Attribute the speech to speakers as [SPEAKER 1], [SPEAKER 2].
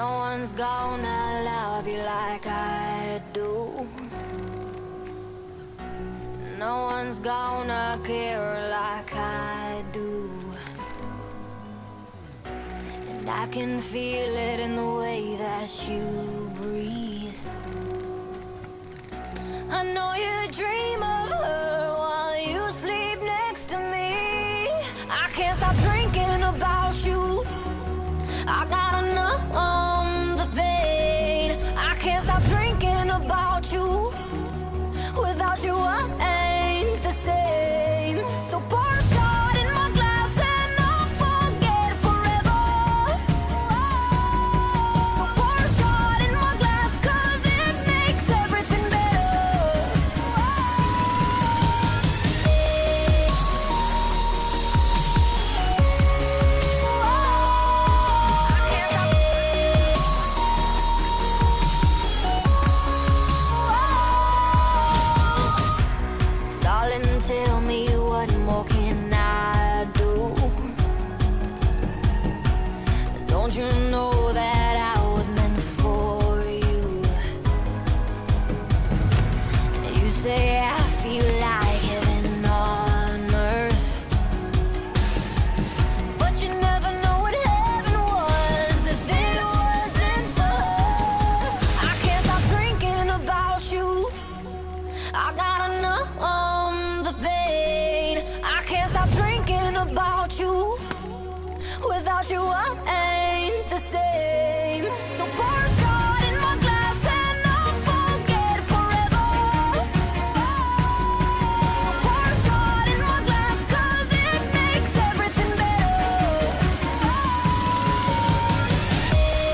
[SPEAKER 1] No one's gonna love you like I do. No one's gonna care like I do. And I can feel it in the way that you breathe. I know you dream of her while you sleep next to me. I can't stop drinking about you. I gotta numb the pain. I can't stop drinking about you. Without you, I ain't the same. So pour a shot in my glass and I'll forget forever. So pour a shot in my glass 'cause it makes everything better. Darling, tell me what more can I do? Don't you